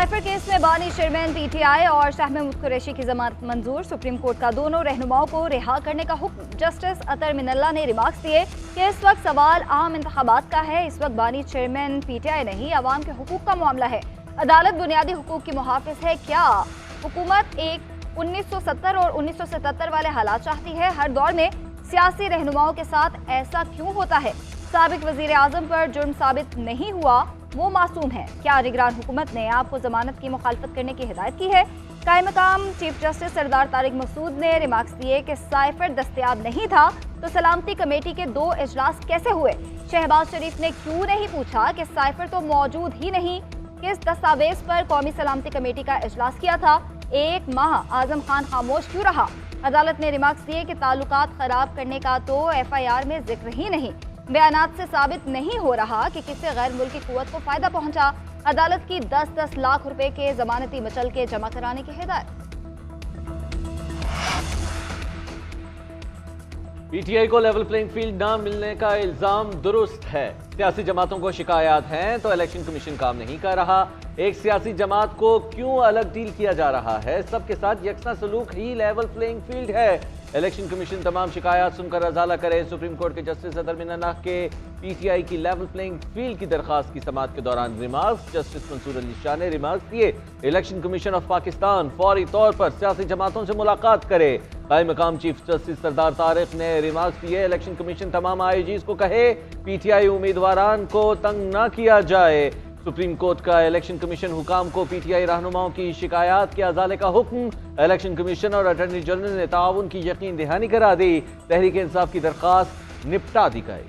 Cipher case में बानी chairman PTI और शाह महमूद कुरैशी की जमानत मंजूर। सुप्रीम कोर्ट का दोनों रहनुमाओं को रिहा करने का हुक्म। जस्टिस अतर मिनल्ला ने रिमार्क्स दिए कि इस वक्त सवाल आम इंतखाबात का है। इस वक्त बानी चेयरमैन पीटीआई नहीं, अवाम के हुकूक का मामला है। अदालत बुनियादी हुकूक की मुहाफिज है। क्या हुकूमत एक 1970 और 1977 वाले हालात चाहती है? हर दौर में सियासी रहनुमाओं के साथ ऐसा क्यों होता है? साबिक वजीर आजम पर जुर्म साबित नहीं हुआ, वो मासूम है। क्या निगरान हुकूमत ने आपको जमानत की मुखालफत करने की हिदायत की है? कायम मकाम चीफ जस्टिस सरदार तारिक मसूद ने रिमार्क्स दिए कि साइफर दस्तयाब नहीं था तो सलामती कमेटी के 2 इजलास कैसे हुए? शहबाज शरीफ ने क्यों नहीं पूछा कि साइफर तो मौजूद ही नहीं? किस दस्तावेज पर कौमी सलामती कमेटी का इजलास किया था? 1 माह आजम खान खामोश क्यों रहा? अदालत ने रिमार्क्स दिए कि ताल्लुकात खराब करने का तो FIR में जिक्र ही नहीं। बयानात से साबित नहीं हो रहा कि किसी गैर मुल्की कुव्वत को फायदा पहुंचा। अदालत की 10-10 लाख रुपए के जमानती मचल के जमा कराने की हिदायत। पीटीआई को लेवल प्लेइंग फील्ड न मिलने का इल्जाम दुरुस्त है। सियासी जमातों को शिकायत हैं तो इलेक्शन कमीशन काम नहीं कर रहा। एक सियासी जमात को क्यों अलग डील किया जा रहा है? सबके साथ यकसा सलूक ही लेवल प्लेइंग फील्ड है। इलेक्शन कमीशन तमाम शिकायत सुनकर अजाला करे। सुप्रीम कोर्ट के जस्टिस अतर मिनल्ला के पीटीआई की लेवल प्लेइंग फील्ड की दरखास्त की समाअत के दौरान रिमार्क्स। जस्टिस मंसूर अली शाह ने रिमार्क्स दिए, इलेक्शन कमीशन ऑफ पाकिस्तान फौरी तौर पर सियासी जमातों से मुलाकात करे। कायम मकाम चीफ जस्टिस सरदार तारिक ने रिमार्क्स दिए, इलेक्शन कमीशन तमाम IGs को कहे पीटीआई उम्मीदवारान को तंग न किया जाए। सुप्रीम कोर्ट का इलेक्शन कमीशन हुकाम को पीटीआई रहनुमाओं की शिकायत के अजाले का हुक्म। इलेक्शन कमीशन और अटॉर्नी जनरल ने ताउन की यकीन दहानी करा दी। तहरीक इंसाफ की दरखास्त निपटा दी गई।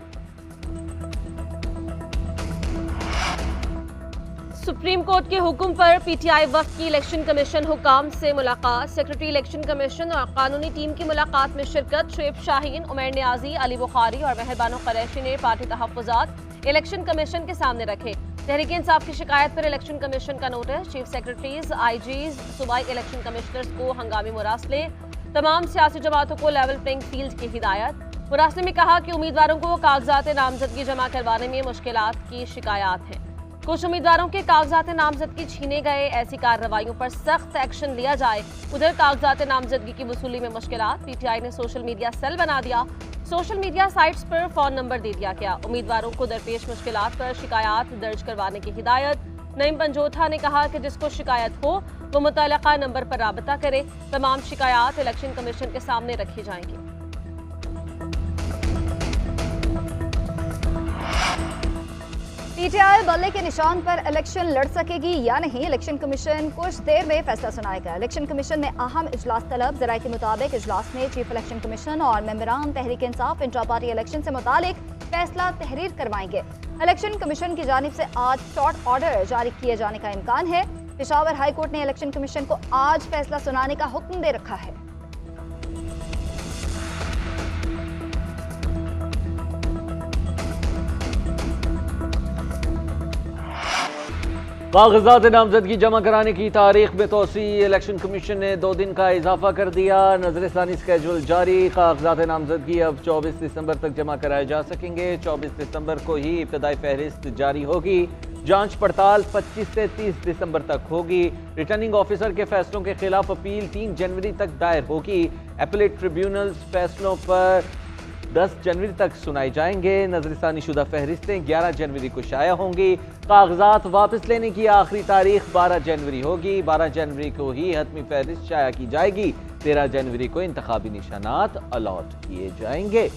सुप्रीम कोर्ट के हुक्म पर पीटीआई वफ्द की इलेक्शन कमीशन हुकाम से मुलाकात। सेक्रेटरी इलेक्शन कमीशन और कानूनी टीम की मुलाकात में शिरकत। शुएब शाहीन, उमर नियाजी, अली बुखारी और मेहरबानो कुरैशी ने पार्टी तहफ्फुजात इलेक्शन कमीशन के सामने रखे। तहरीक इंसाफ की शिकायत पर इलेक्शन कमीशन का नोटिस। चीफ सेक्रेटरीज, IGs, सूबाई इलेक्शन कमिश्नर्स को हंगामी मुरासले। तमाम सियासी जमातों को लेवल प्लेइंग फील्ड की हिदायत। मुरासले में कहा कि उम्मीदवारों को कागजात नामजदगी जमा करवाने में मुश्किलात की शिकायत है। कुछ उम्मीदवारों के कागजात नामजदगी छीने गए, ऐसी कार्रवाइयों पर सख्त एक्शन लिया जाए। उधर कागजात नामजदगी की वसूली में मुश्किलात। पीटीआई ने सोशल मीडिया सेल बना दिया। सोशल मीडिया साइट्स पर फोन नंबर दे दिया गया। उम्मीदवारों को दरपेश मुश्किलात पर शिकायत दर्ज करवाने की हिदायत। नईम पंजोथा ने कहा कि जिसको शिकायत हो वो मुतल्लका नंबर पर राबता करे। तमाम शिकायत इलेक्शन कमीशन के सामने रखी जाएंगी। पीटीआई बल्ले के निशान पर इलेक्शन लड़ सकेगी या नहीं, इलेक्शन कमीशन कुछ देर में फैसला सुनाएगा। इलेक्शन कमीशन में अहम इजलास तलब। जराये के मुताबिक इजलास में चीफ इलेक्शन कमीशन और मेंबरान Tehreek Insaf intra party election से मुतालिक फैसला तहरीर करवाएंगे। इलेक्शन कमीशन की जानिब से आज शॉर्ट ऑर्डर जारी किए जाने का इम्कान है। पेशावर हाई कोर्ट ने इलेक्शन कमीशन को आज फैसला सुनाने का हुक्म दे रखा है। कागजात नामजदगी जमा कराने की तारीख में तोसी। इलेक्शन कमीशन ने 2 दिन का इजाफा कर दिया। नजरसानी स्केड्यूल जारी। कागजात नामजदगी अब 24 दिसंबर तक जमा कराए जा सकेंगे। 24 दिसंबर को ही इब्तदाई फहरिस्त जारी होगी। जांच पड़ताल 25 से 30 दिसंबर तक होगी। रिटर्निंग ऑफिसर के फैसलों के खिलाफ अपील 3 जनवरी तक दायर होगी। एपीलेट ट्रिब्यूनल्स फैसलों पर 10 जनवरी तक सुनाई जाएंगे। नजरसानी शुदा फहरिस्तें 11 जनवरी को शाया होंगी। कागजात वापस लेने की आखिरी तारीख 12 जनवरी होगी। 12 जनवरी को ही हतमी फहरिस्त शाया की जाएगी। 13 जनवरी को इंतखाबी निशानात अलॉट किए जाएंगे।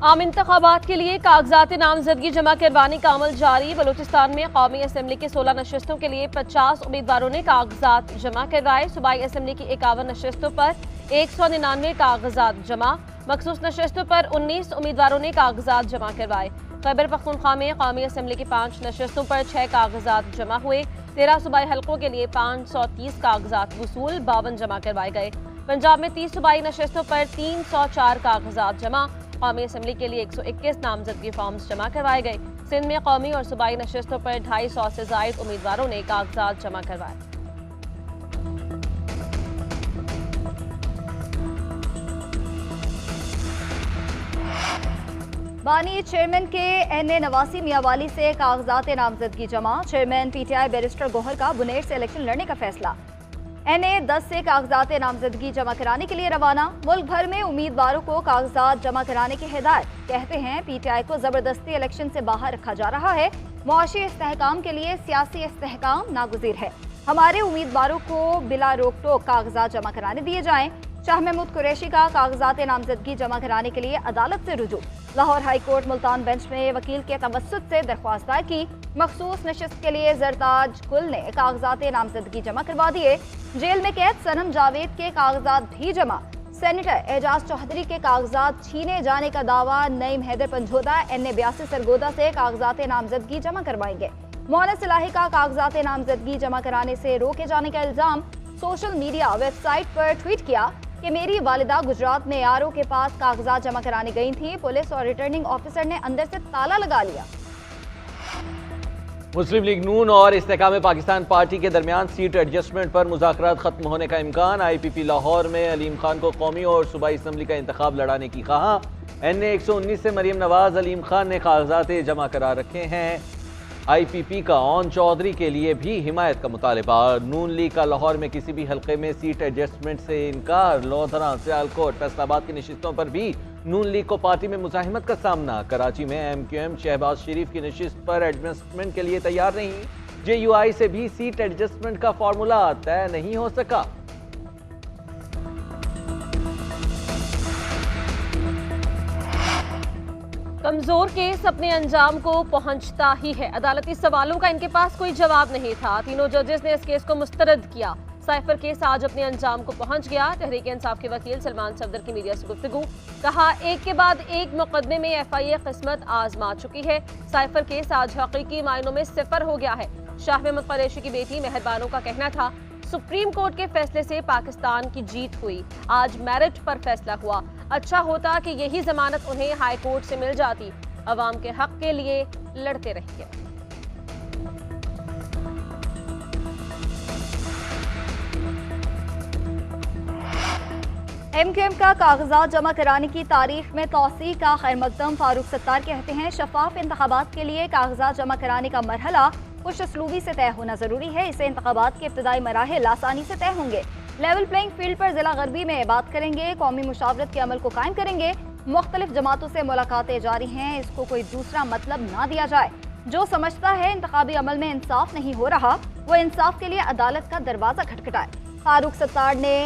आम इंतखाबात के लिए कागजात नामजदगी जमा करवाने का अमल जारी। बलूचिस्तान में कौमी असम्बली की 16 नशस्तों के लिए 50 उम्मीदवारों ने कागजात जमा करवाए। सूबाई असम्बली की 51 नशस्तों पर 199 कागजात जमा। मखसूस नशस्तों पर 19 उम्मीदवारों ने कागजात जमा करवाए। खैबर पख्तूनख्वा में कौमी असम्बली की 5 नशस्तों पर 6 कागजात जमा हुए। 13 सूबाई हल्कों के लिए 530 कागजात वसूल, 52 जमा करवाए गए। पंजाब में 30 सूबाई नशस्तों पर 304 कागजात जमा। कौमी असम्बली के लिए 121 नामजदगी फॉर्म्स जमा करवाए गए। सिंध में कौमी और सूबाई नशस्तों पर 250 से जायद उम्मीदवारों ने कागजात जमा करवाए। बानी चेयरमैन के NA नवासी मियावाली से कागजात नामजदगी जमा। चेयरमैन PTI बैरिस्टर गोहर का बुनेर से इलेक्शन लड़ने का फैसला। NA 10 से कागजात नामजदगी जमा कराने के लिए रवाना। मुल्क भर में उम्मीदवारों को कागजात जमा कराने की हिदायत। कहते हैं PTI को जबरदस्ती इलेक्शन से बाहर रखा जा रहा है। मुआशी इस्तेहकाम के लिए सियासी इस्तेहकाम नागुज़ीर है। हमारे उम्मीदवारों को बिला रोक टोक कागजात जमा कराने दिए जाएं। शाह महमूद कुरैशी का कागजात नामजदगी जमा कराने के लिए अदालत से रुजू। Lahore high court Multan bench में वकील के तवस्सुत से दरख्वास्त दायर की। मखसूस नशिस्त के लिए जरताज कुल ने कागजात नामजदगी जमा करवा दिए। जेल में कैद सनम जावेद के कागजात भी जमा। सेनेटर एजाज चौधरी के कागजात छीने जाने का दावा। नईम हैदर पंजोदा NA 82 सरगोदा से कागजात नामजदगी जमा करवाएंगे। मोहनस इलाही का कागजात नामजदगी जमा कराने से रोके जाने का इल्जाम। सोशल मीडिया वेबसाइट पर ट्वीट किया कि मेरी वालिदा गुजरात में ARO के पास कागजात जमा कराने गई थी। पुलिस और रिटर्निंग ऑफिसर ने अंदर से ताला लगा लिया। मुस्लिम लीग नून और इस्तेहकाम पाकिस्तान पार्टी के दरमियान सीट एडजस्टमेंट पर मुज़ाकरात खत्म होने का इम्कान। IPP लाहौर में अलीम खान को कौमी और सूबाई असम्बली का इंतखाब लड़ाने की कहा। NA 119 से मरियम नवाज अलीम खान ने कागजात जमा करा रखे हैं। IPP का ओन चौधरी के लिए भी हिमायत का मुतालबा। नून लीग का लाहौर में किसी भी हल्के में सीट एडजस्टमेंट से इनकार। लोधरा सियालकोट फैसलाबाद की नशिस्तों पर भी नून लीग को पार्टी में मुजाहिमत का सामना। कराची में MQM शहबाज शरीफ की नशिस्त पर एडजस्टमेंट के लिए तैयार नहीं। JUI से भी सीट एडजस्टमेंट का फॉर्मूला तय नहीं हो सका। कमजोर केस अपने अंजाम को पहुंचता ही है। अदालती सवालों का इनके पास कोई जवाब नहीं था। तीनों जजेस ने इस केस को मुस्तरद किया। साइफर केस आज अपने अंजाम को पहुंच गया। तहरीक इंसाफ के वकील सलमान सफदर की मीडिया से गुफ्तगू। कहा, एक के बाद एक मुकदमे में FIA किस्मत आजमा चुकी है। साइफर केस आज हकीकी मायनों में सिफर हो गया है। शाह महमूद कुरैशी की बेटी मेहरबानों का कहना था, सुप्रीम कोर्ट के फैसले से पाकिस्तान की जीत हुई। आज मेरिट पर फैसला हुआ। अच्छा होता कि यही जमानत उन्हें हाई कोर्ट से मिल जाती। अवाम के हक के लिए लड़ते रहिए। MQM का कागजात जमा कराने की तारीख में तौसी का खैर मकदम। फारूक सत्तार कहते हैं, शफाफ इंतखाबात के लिए कागजात जमा कराने का मरहला कुछ असलूबी से तय होना जरूरी है। इससे इंतखाबात के इब्तदाई मराहिल आसानी से तय होंगे। लेवल प्लेइंग फील्ड पर जिला गरबी में बात करेंगे। कौमी मुशावरत के अमल को कायम करेंगे। मुख्तलिफ जमातों से मुलाकातें जारी हैं। इसको कोई दूसरा मतलब ना दिया जाए। जो समझता है इंतखाबी अमल में इंसाफ नहीं हो रहा, वो इंसाफ के लिए अदालत का दरवाजा खटखटाए। फारूक सत्तार ने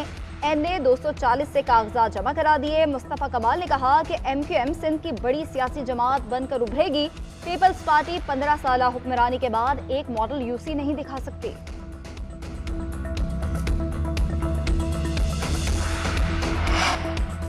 NA 240 से कागजात जमा करा दिए। मुस्तफ़ा कमाल ने कहा कि MQM सिंध की बड़ी सियासी जमात बनकर उभरेगी। पीपल्स पार्टी 15 साल हुक्मरानी के बाद एक मॉडल UC नहीं दिखा सकती।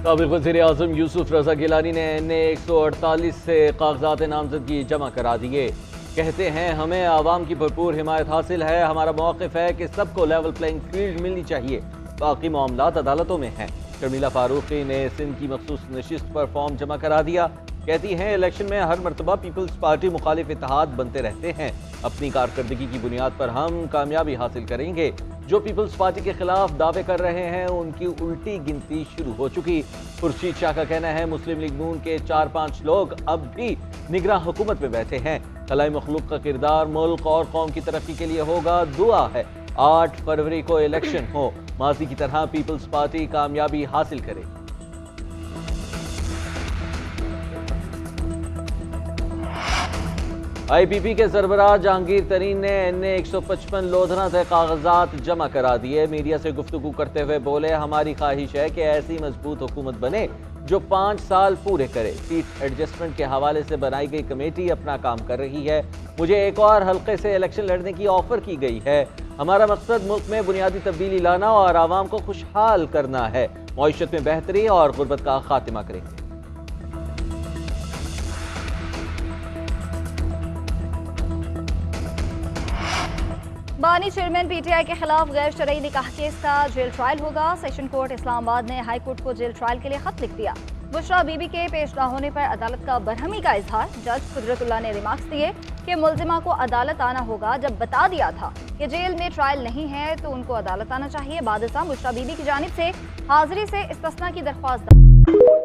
साबिक़ वज़ीर-ए-आज़म यूसुफ रज़ा गिलानी ने NA 148 से कागजात नामजदगी जमा करा दिए। कहते हैं, हमें आवाम की भरपूर हिमायत हासिल है। हमारा मौक़िफ़ है कि सबको लेवल प्लेइंग फील्ड मिलनी चाहिए। बाकी मामलात अदालतों में हैं। शर्मिला फारूकी ने सिंध की मखसूस नशिस्त पर फॉर्म जमा करा दिया। कहती हैं, इलेक्शन में हर मरतबा पीपल्स पार्टी मुखालिफ इत्तेहाद बनते रहते हैं। अपनी कारकर्दगी की बुनियाद पर हम कामयाबी हासिल करेंगे। जो पीपल्स पार्टी के खिलाफ दावे कर रहे हैं, उनकी उल्टी गिनती शुरू हो चुकी। खुर्शीद शाह का कहना है, मुस्लिम लीग नून के 4-5 लोग अब भी निगरान हुकूमत में बैठे हैं। खलाई मखलूक का किरदार मुल्क और कौम की तरक्की के लिए होगा। दुआ है 8 फरवरी को इलेक्शन हो, माजी की तरह पीपल्स पार्टी कामयाबी हासिल करे। IPP के सरबराह जहांगीर तरीन ने NA 155 लोधरा से कागजात जमा करा दिए। मीडिया से गुफ्तगू करते हुए बोले, हमारी ख्वाहिश है कि ऐसी मजबूत हुकूमत बने जो 5 साल पूरे करे। सीट एडजस्टमेंट के हवाले से बनाई गई कमेटी अपना काम कर रही है। मुझे एक और हल्के से इलेक्शन लड़ने की ऑफर की गई है। हमारा मकसद मुल्क में बुनियादी तब्दीली लाना और आवाम को खुशहाल करना है। मईशत में बेहतरी और गुर्बत का खात्मा करेंगे। बानी चेयरमैन PTI के खिलाफ गैर शरई निकाह केस का जेल ट्रायल होगा। सेशन कोर्ट इस्लामाबाद ने हाई कोर्ट को जेल ट्रायल के लिए खत लिख दिया। बुशरा बीबी के पेश न होने पर अदालत का बरहमी का इजहार। जज कुदरतुल्लाह ने रिमार्क्स दिए कि मुल्जिमा को अदालत आना होगा। जब बता दिया था कि जेल में ट्रायल नहीं है तो उनको अदालत आना चाहिए। बादशाह बुशरा बीबी की जानिब से हाजिरी से इस्तिस्ना की दरख्वास्त